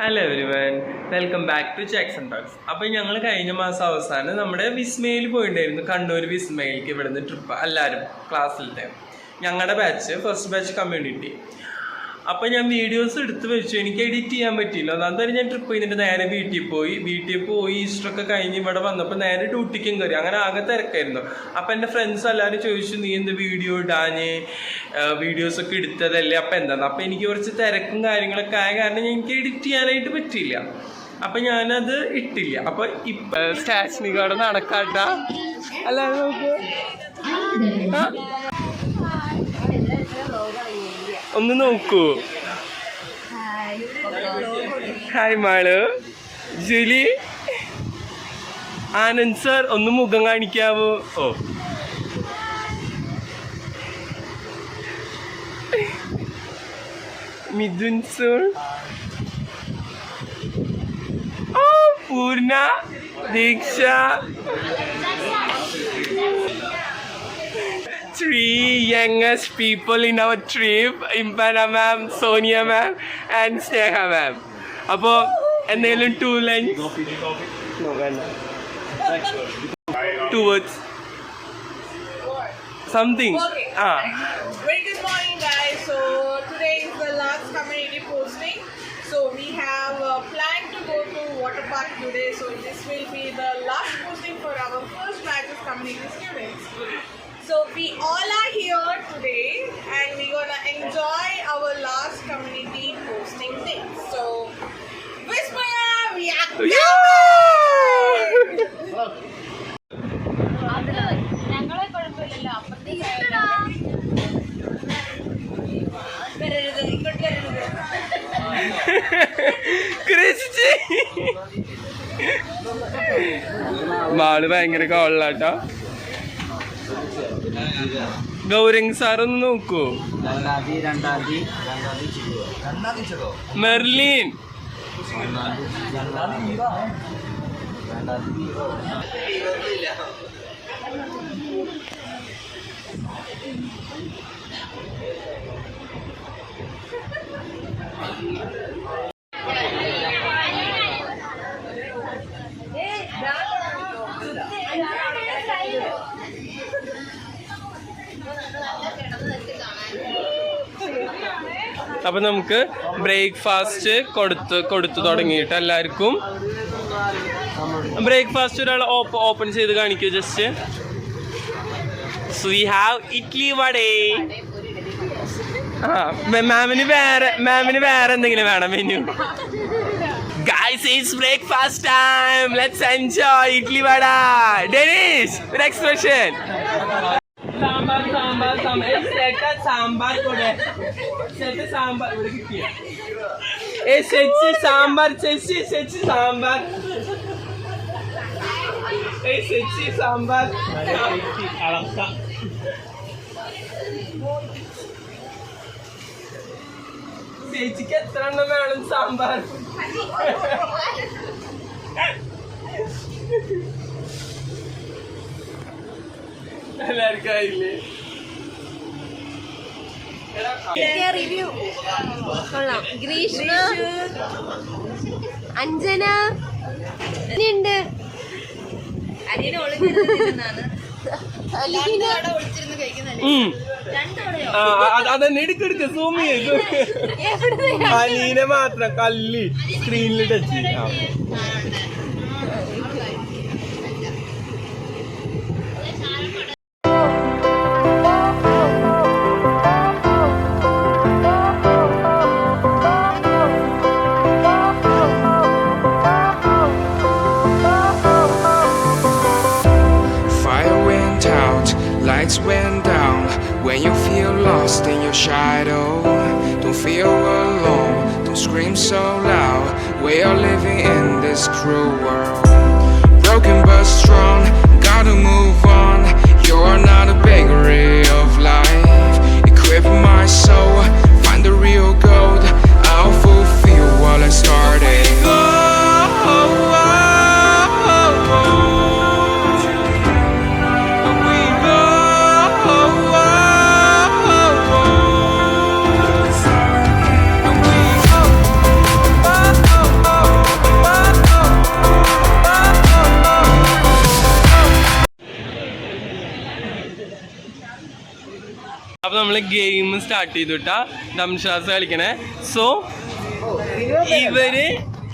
Hello everyone, welcome back to checks and talks. അപ്പോൾ ഞങ്ങൾ കഴിഞ്ഞ മാസം അവസാനം നമ്മുടെ വിസ്മയിൽ പോയിട്ടുണ്ടായിരുന്നു. കണ്ണൂർ വിസ്മയിലേക്ക് ഇവിടുന്ന് ട്രിപ്പ് എല്ലാവരും ക്ലാസ്സിലത്തെ ഞങ്ങളുടെ ബാച്ച്, ഫസ്റ്റ് ബാച്ച് കമ്മ്യൂണിറ്റി. അപ്പോൾ ഞാൻ വീഡിയോസ് എടുത്ത് വെച്ചു, എനിക്ക് എഡിറ്റ് ചെയ്യാൻ പറ്റിയില്ല. അതായത് ഞാൻ ട്രിപ്പ് കഴിഞ്ഞിട്ട് നേരെ വീട്ടിൽ പോയി ഈസ്റ്ററൊക്കെ കഴിഞ്ഞ് ഇവിടെ വന്നപ്പോൾ നേരെ ഡ്യൂട്ടിക്കും കയറി. അങ്ങനെ ആകെ തിരക്കായിരുന്നു. അപ്പോൾ എൻ്റെ ഫ്രണ്ട്സ് എല്ലാവരും ചോദിച്ചു, നീ എന്ത് വീഡിയോ ഇടാന്, വീഡിയോസൊക്കെ എടുത്തതല്ലേ, അപ്പോൾ എന്താണ്. അപ്പോൾ എനിക്ക് കുറച്ച് തിരക്കും കാര്യങ്ങളൊക്കെ ആയ കാരണം എനിക്ക് എഡിറ്റ് ചെയ്യാനായിട്ട് പറ്റിയില്ല. അപ്പം ഞാനത് ഇട്ടില്ല. അപ്പോൾ ഇപ്പം സ്റ്റാച്നിക്കാട് നടക്കാട്ട അല്ലാതെ നോക്ക്, ഒന്ന് നോക്കൂ. Hi mall, Julie, Anand sir, ഒന്ന് മുഖം കാണിക്കാവോ? ഓ, മിഥുൻ സർ, ഓ പൂർണ്ണ, ദീക്ഷ, 3 youngest people in our trip, Impana ma'am, Sonia ma'am and Sneha ma'am. അപ്പോൾ എന്തെങ്കിലും 2 lines? No, വേണ്ട. 2 words. Something. Okay. Very good morning, guys. So today is the last community posting. So we have planned to go to water park today. So this will be the last posting for our first batch of community students. So we all are here today and we're gonna enjoy our last community posting day. So Vismaya, we are mall ഭയങ്കര കോളാട്ടോ. Gaurang sir ഒന്ന് നോക്കൂ. Merlin, അപ്പൊ നമുക്ക് breakfast കൊടുത്തു തുടങ്ങിയിട്ട് എല്ലാവർക്കും. Breakfast ഒരാൾ open ചെയ്ത് കാണിക്കൂ just. So we have idli vada. മാമിന് വേറെ എന്തെങ്കിലും വേണം menu? Guys, it's breakfast time. Let's enjoy idli vada. Denish, with expression. Sambar. Set sambar kode. Set sambar. Ivide kittiya. Set sambar. Set sambar. Set sambar. Alakka. ചേച്ചിക്ക് എത്ര എണ്ണം വേണം സാമ്പാർ? എല്ലാവർക്കും ആയില്ലേ? റിവ്യൂ കൊള്ളാം. ഗ്രീഷ്മ, അഞ്ജന ഉണ്ട്. അതന്നെ എടുക്കെടുക്ക സൂം ചെയ്തു. അലീനെ മാത്രം കല്ലി സ്ക്രീനിൽ ടച്ച് ചെയ്യാം. Lights went down when you feel lost in your shadow. Don't feel alone, don't scream so loud. We are living in this cruel world. Broken but strong, gotta move on. You're not a bakery of life. Equip my soul, find the real gold. I'll fulfill what I started. അപ്പൊ നമ്മള് game start ചെയ്തിട്ടാ ഡംഷാസ് കളിക്കണേ. So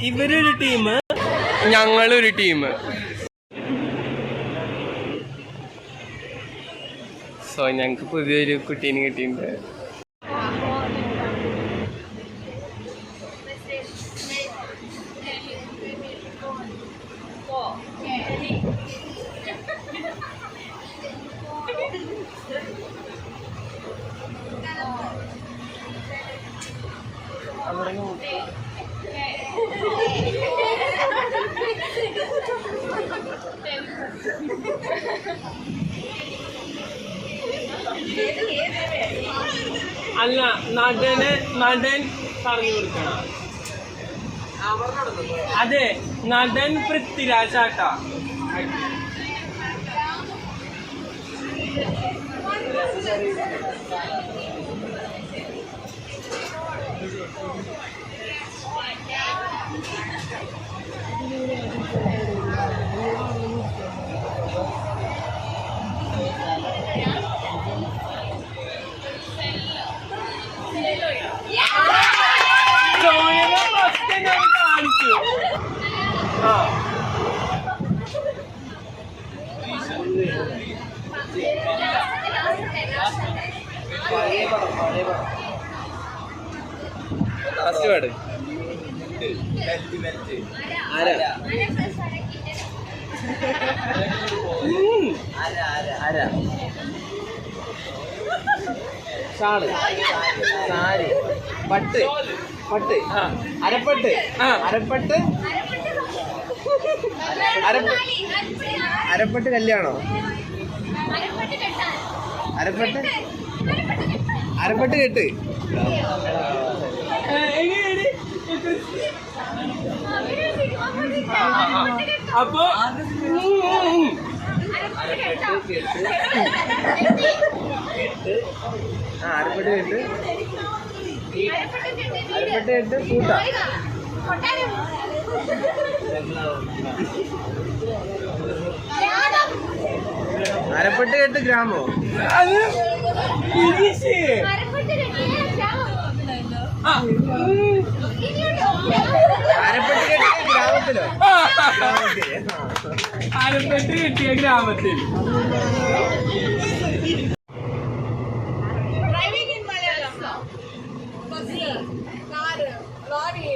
ഇവരൊരു team, ഞങ്ങളൊരു team. So ഞങ്ങക്ക് പുതിയൊരു കുട്ടീനെ കിട്ടിയിട്ടുണ്ട്. അല്ല, നടൻ പറഞ്ഞു കൊടുക്കണം. അതെ, നടൻ പൃഥ്വിരാജ് ആട്ടാ. കാണിച്ചു. ഫസ്റ്റ് വേർഡ് സാരി പട്ട് പട്ട് അരപ്പട്ട് അരപ്പട്ട് അരപ്പട്ട് കല്യാണോ അരപ്പട്ട് അരപ്പട്ട് കെട്ട് അപ്പൊ അരപ്പട്ട് കെട്ട് അരപ്പട്ട് കെട്ട് കൂട്ട അരപ്പട്ട് കെട്ട് ഗ്രാമോ അത് അരപ്പട്ട് കെട്ട് ഗ്രാമത്തിലോ അരപ്പട്ട് കിട്ടിയ ഗ്രാമത്തിൽ. Driving in Malayalam. Bus, car, lorry,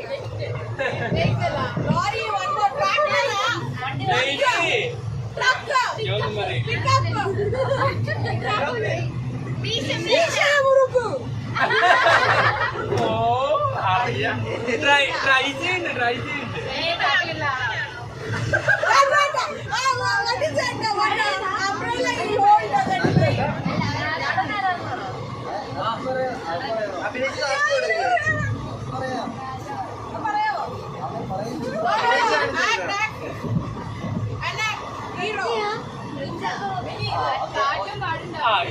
vehicle, lorry, one more tractor, truck, pickup, ഓ അറിയാം. ട്രൈ ചെയ്യുന്നുണ്ട്.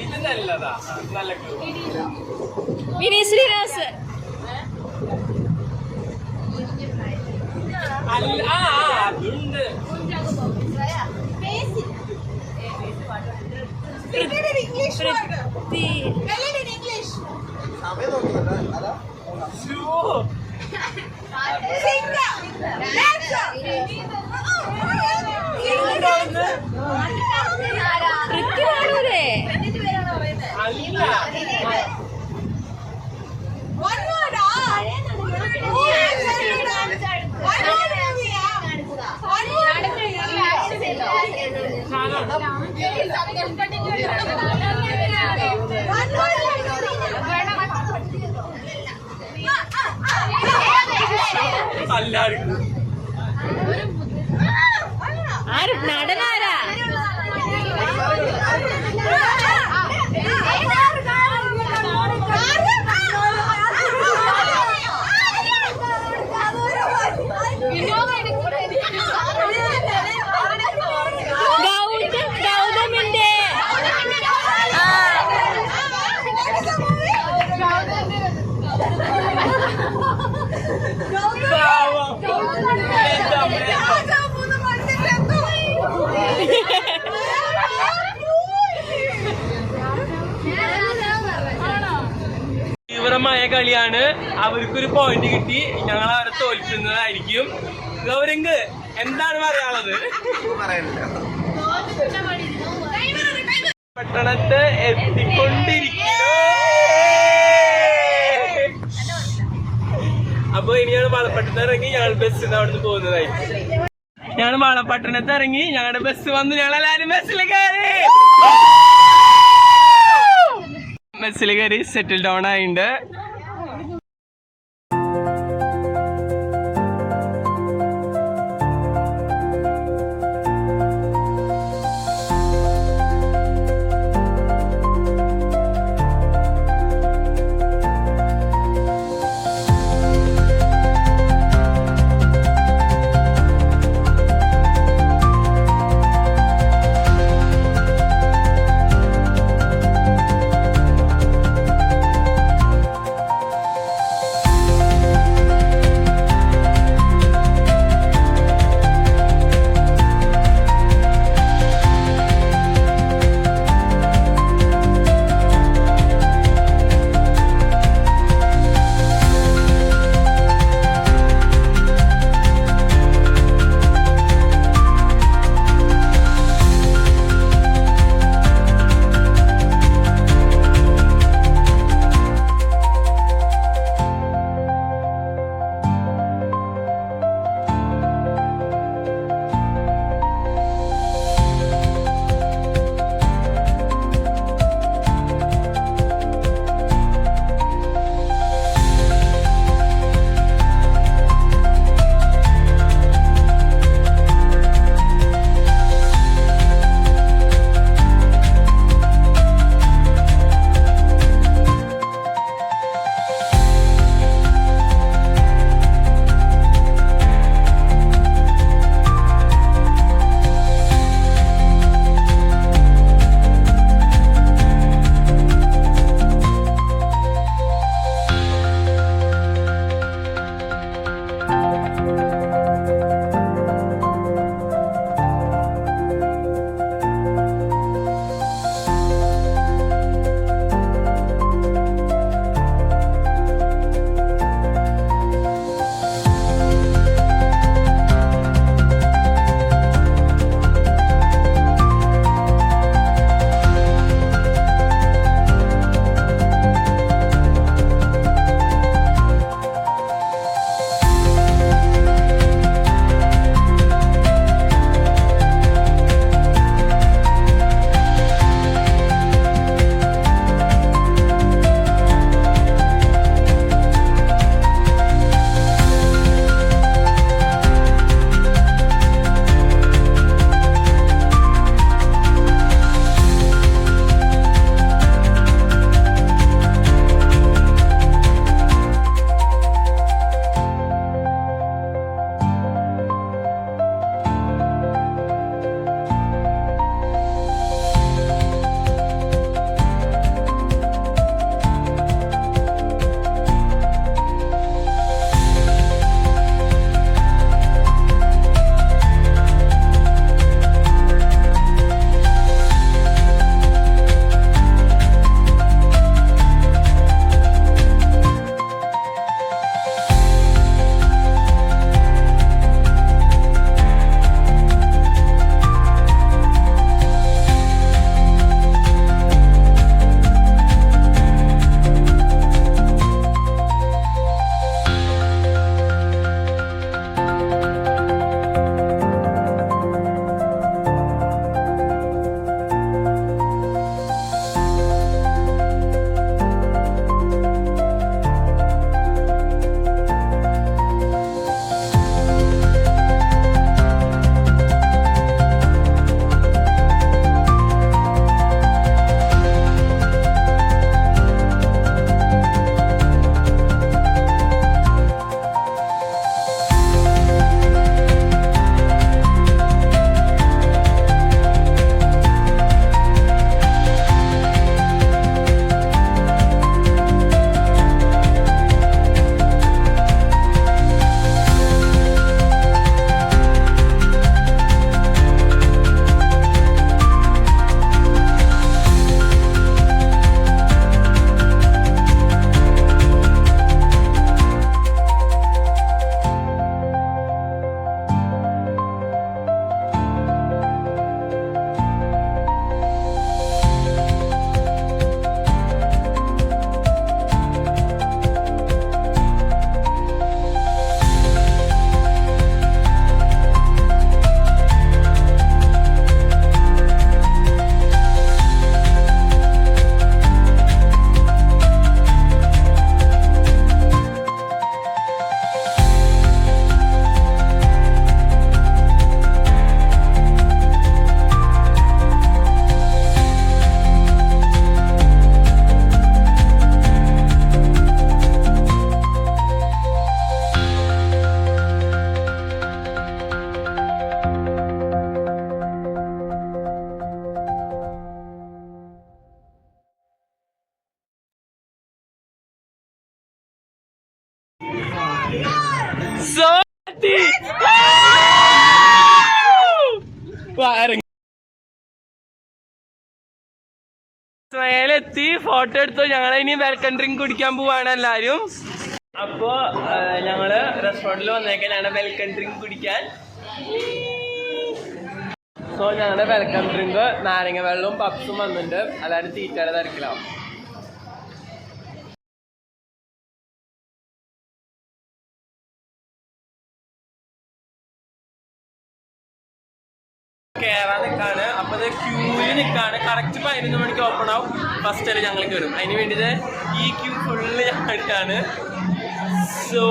ഇത് നല്ലതാ, നല്ല വിനീത് ശ്രീനിവാസ്. അല്ല, അതുണ്ട്. English word. Tell it in English. Sing. Dance. പൃഥ്വിരാജൂരേ അല്ല, One word. One word. എല്ലാവർക്കും ആര് നടനാരാ? ഗൗതമിന്റെ കളിയാണ്. അവർക്കൊരു പോയിന്റ് കിട്ടി, ഞങ്ങൾ അവരെ തോൽക്കുന്നതായിരിക്കും. ഗൗരംഗ് എന്താണ് പറയാനുള്ളത്? പട്ടണത്ത് എത്തിക്കൊണ്ടിരിക്കുന്നു. അപ്പൊ ഇനിയാണ് വളപട്ടണത്ത് ഇറങ്ങി ഞങ്ങൾ ബസ്സിന് അവിടുന്ന് പോകുന്നതായിരിക്കും. ഞങ്ങൾ വളപട്ടണത്ത് ഇറങ്ങി, ഞങ്ങളുടെ ബസ് വന്നു, ഞങ്ങൾ എല്ലാരും ബസ്സിൽ കയറി സെറ്റിൽ ഡൗൺ ആയിട്ടുണ്ട്. എത്തി എത്തി ഫോട്ടോ എടുത്തു. ഞങ്ങൾ ഇനി വെൽക്കം ഡ്രിങ്ക് കുടിക്കാൻ പോവാണ് എല്ലാരും. അപ്പോ ഞങ്ങള് റെസ്റ്റോറന്റിൽ വന്നേക്കാനാണ് വെൽക്കം ഡ്രിങ്ക് കുടിക്കാൻ. സോ ഞങ്ങളുടെ വെൽക്കം ഡ്രിങ്ക് നാരങ്ങ വെള്ളവും പപ്സും വന്നിട്ടുണ്ട്. എല്ലാവരും തീറ്റയുടെ തിരക്കിലാവും. കേറാൻ നിൽക്കാണ്. അപ്പൊ അത് ക്യൂവിൽ നിൽക്കാണ്. കറക്റ്റ് 11 മണിക്ക് ഓപ്പൺ ആവും. ഫസ്റ്റ് അല്ലേ ഞങ്ങൾ കയറും. അതിന് വേണ്ടിയിട്ട് ഈ ക്യൂ ഫുള്ള് ഞങ്ങൾക്കാണ്. സോ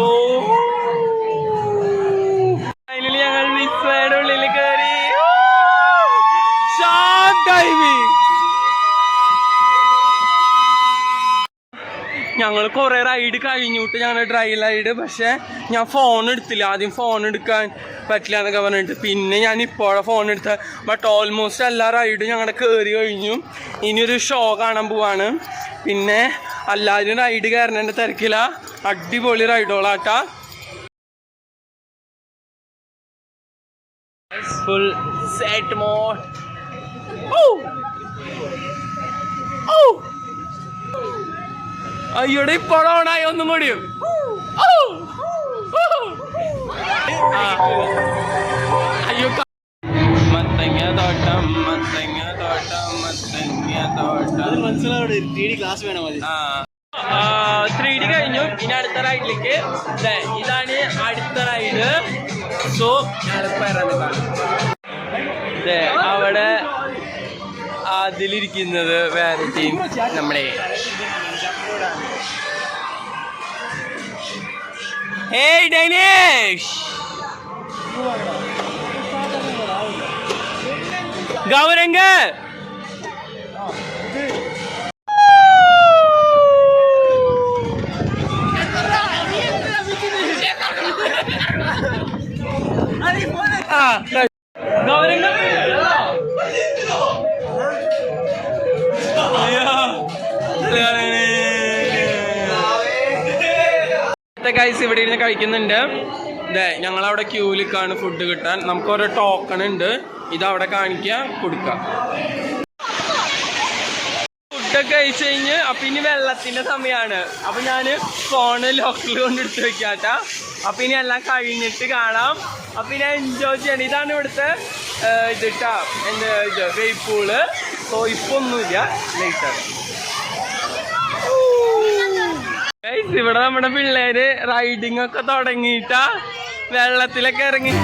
ഫൈനലി ഞങ്ങൾ വിസ്മയുടെ ഉള്ളിൽ കയറി. ഞങ്ങൾ കുറെ റൈഡ് കഴിഞ്ഞിട്ട് ഞങ്ങൾ ഡ്രൈ റൈഡ്. പക്ഷെ ഞാൻ ഫോൺ എടുത്തില്ല. ആദ്യം ഫോൺ എടുക്കാൻ പറ്റില്ല എന്നൊക്കെ പറഞ്ഞിട്ട് പിന്നെ ഞാൻ ഇപ്പോഴെ ഫോൺ എടുത്ത. ബട്ട് ഓൾമോസ്റ്റ് എല്ലാ റൈഡും ഞങ്ങളുടെ കയറി കഴിഞ്ഞു. ഇനിയൊരു ഷോ കാണാൻ പോവാണ്. പിന്നെ എല്ലാവരും റൈഡ് കയറണേൻ്റെ തിരക്കില്ല. അടിപൊളി റൈഡുകളാട്ടാ. Full set mode. അയ്യോടെ ഇപ്പോഴോണായി ഒന്നും കൂടിയും. അയ്യോ മത്തങ്ങ തോട്ടം മത്തങ്ങ തോട്ടം മത്തങ്ങ തോട്ടം. മനസ്സിലാവിടെ 3D ക്ലാസ് വേണം. 3D കഴിഞ്ഞു. ഇനി അടുത്ത റൈഡിലേക്ക്. ഇതാണ് അടുത്ത റൈഡ്. സോ ഞാനിപ്പോ അവിടെ അതിലിരിക്കുന്നത് വേറെ ടീം നമ്മുടെ. Hey Danish! Gauranga! Gauranga! Guys ഇവിടെ ഇരുന്ന് കഴിക്കുന്നുണ്ട്. ഞങ്ങളവിടെ ക്യൂവിലേക്കാണ് ഫുഡ് കിട്ടാൻ. നമുക്ക് ഓരോ ടോക്കൺ ഉണ്ട്. ഇതവിടെ കാണിക്കുക, കൊടുക്കുക. ഫുഡൊക്കെ കഴിച്ച് കഴിഞ്ഞ് അപ്പം ഇനി വെള്ളത്തിൻ്റെ സമയമാണ്. അപ്പം ഞാൻ ഫോണ് ലോക്കറിൽ കൊണ്ടെടുത്ത് വെക്കാട്ടാ. അപ്പം ഇനി എല്ലാം കഴിഞ്ഞിട്ട് കാണാം. അപ്പം ഇനി എൻജോയ് ചെയ്യണം. ഇതാണ് ഇവിടുത്തെ ഇതിട്ടാ എൻ്റെ ഇത് വെയ്പ് പൂള്. സോ ഇപ്പം ഒന്നുമില്ല, ലേറ്റാണ്. ഇവിടെ നമ്മുടെ പിള്ളേര് റൈഡിങ് ഒക്കെ തുടങ്ങിയിട്ടാ വെള്ളത്തിലൊക്കെ ഇറങ്ങി.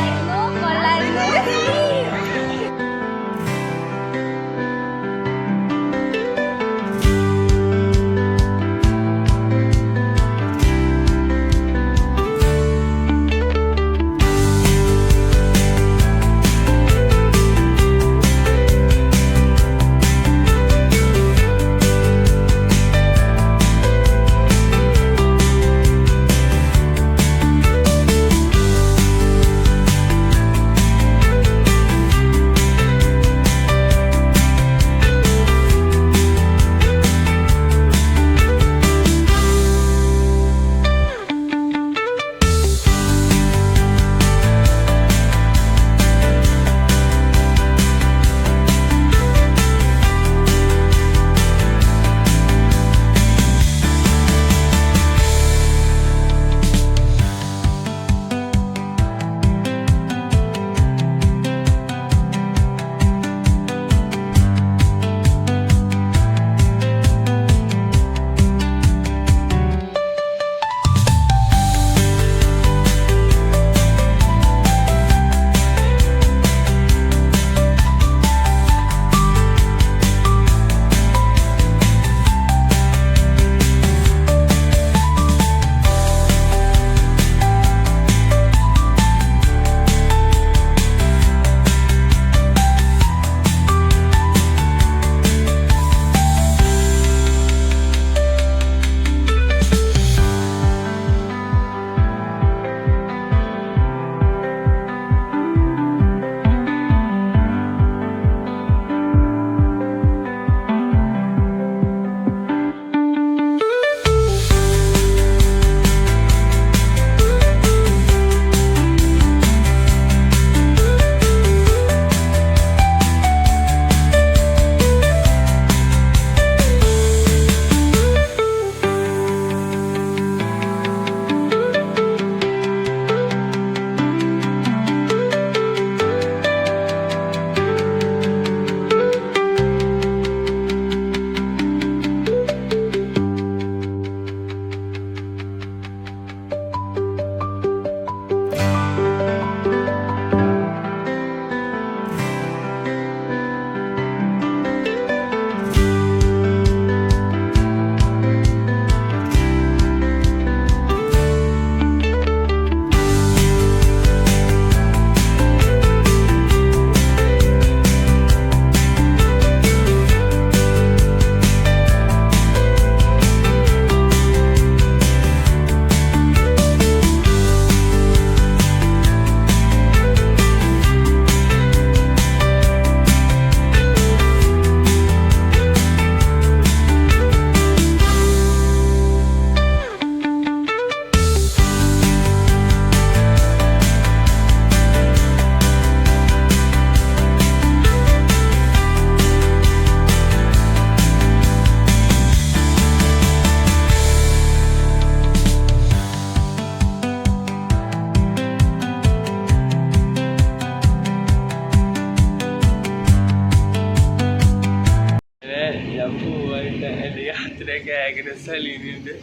കേക്കിന് സലീനുണ്ട്.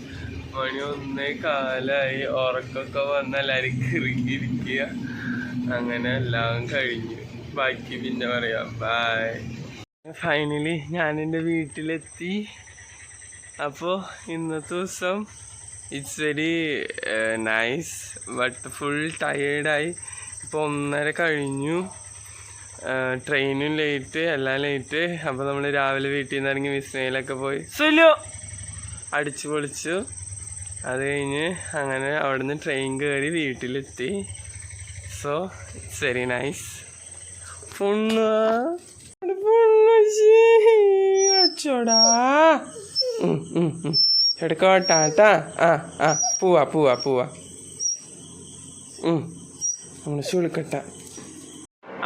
മണി 1:15 ഉറക്കൊക്കെ വന്ന് എല്ലാവരും കിറുകിയിരിക്കുക. അങ്ങനെ എല്ലാം കഴിഞ്ഞു. ബാക്കി പിന്നെ പറയാം. ബൈ. ഫൈനലി ഞാൻ എൻ്റെ വീട്ടിലെത്തി. അപ്പോൾ ഇന്നത്തെ ദിവസം it's very nice but full ടയേർഡായി. ഇപ്പോൾ 1:30 കഴിഞ്ഞു. ട്രെയിനും ലേറ്റ്, എല്ലാം ലേറ്റ്. അപ്പോൾ നമ്മൾ രാവിലെ വീട്ടിൽ നിന്ന് ഇറങ്ങി വിസ്മയിലൊക്കെ പോയി സുലു അടിച്ചു പൊളിച്ചു. അത് കഴിഞ്ഞ് അങ്ങനെ അവിടുന്ന് ട്രെയിൻ കയറി വീട്ടിലെത്തി. So it's very nice. അച്ചോടാ എടുക്കോട്ടാ. പോവാ നമ്മൾ ചുളിക്കട്ട.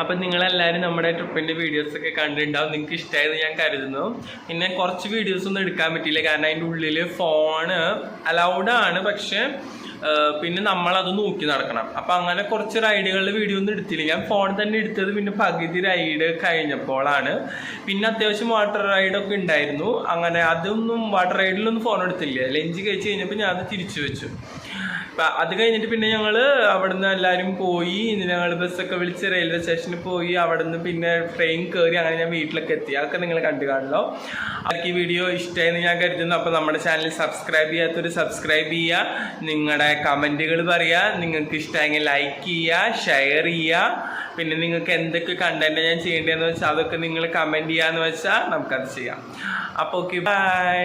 അപ്പം നിങ്ങളെല്ലാവരും നമ്മുടെ ട്രിപ്പിൻ്റെ വീഡിയോസൊക്കെ കണ്ടിട്ടുണ്ടാവും. നിങ്ങൾക്ക് ഇഷ്ടമായെന്ന് ഞാൻ കരുതുന്നു. പിന്നെ കുറച്ച് വീഡിയോസ് ഒന്നും എടുക്കാൻ പറ്റിയില്ല, കാരണം അതിൻ്റെ ഉള്ളിൽ ഫോണ് അലൗഡാണ്. പക്ഷെ പിന്നെ നമ്മളത് നോക്കി നടക്കണം. അപ്പം അങ്ങനെ കുറച്ച് റൈഡുകളുടെ വീഡിയോ ഒന്നും എടുത്തില്ല. ഞാൻ ഫോൺ തന്നെ എടുത്തത് പിന്നെ പകുതി റൈഡ് കഴിഞ്ഞപ്പോഴാണ്. പിന്നെ അത്യാവശ്യം വാട്ടർ റൈഡൊക്കെ ഉണ്ടായിരുന്നു. അങ്ങനെ അതൊന്നും വാട്ടർ റൈഡിലൊന്നും ഫോൺ എടുത്തില്ല. ലഞ്ച് കഴിച്ച് കഴിഞ്ഞപ്പോൾ ഞാൻ അത് തിരിച്ചു വെച്ചു. അത് കഴിഞ്ഞിട്ട് പിന്നെ ഞങ്ങൾ അവിടെ നിന്ന് എല്ലാവരും പോയി. ഞങ്ങൾ ബസ്സൊക്കെ വിളിച്ച് റെയിൽവേ സ്റ്റേഷനിൽ പോയി. അവിടെ നിന്ന് പിന്നെ ട്രെയിൻ കയറി. അങ്ങനെ ഞാൻ വീട്ടിലൊക്കെ എത്തി. അതൊക്കെ നിങ്ങൾ കണ്ടു കാണല്ലോ. അവർക്ക് ഈ വീഡിയോ ഇഷ്ടമായെന്ന് ഞാൻ കരുതുന്നു. അപ്പോൾ നമ്മുടെ ചാനൽ സബ്സ്ക്രൈബ് ചെയ്യാത്തവർ സബ്സ്ക്രൈബ് ചെയ്യുക. നിങ്ങളുടെ കമൻറ്റുകൾ പറയുക. നിങ്ങൾക്ക് ഇഷ്ടമായെങ്കിൽ ലൈക്ക് ചെയ്യുക, ഷെയർ ചെയ്യുക. പിന്നെ നിങ്ങൾക്ക് എന്തൊക്കെ കണ്ടന്റ് ഞാൻ ചെയ്യേണ്ടതെന്ന് വെച്ചാൽ അതൊക്കെ നിങ്ങൾ കമൻറ്റ് ചെയ്യാന്ന് വെച്ചാൽ നമുക്കത് ചെയ്യാം. അപ്പോൾ ഓക്കെ, ബൈ.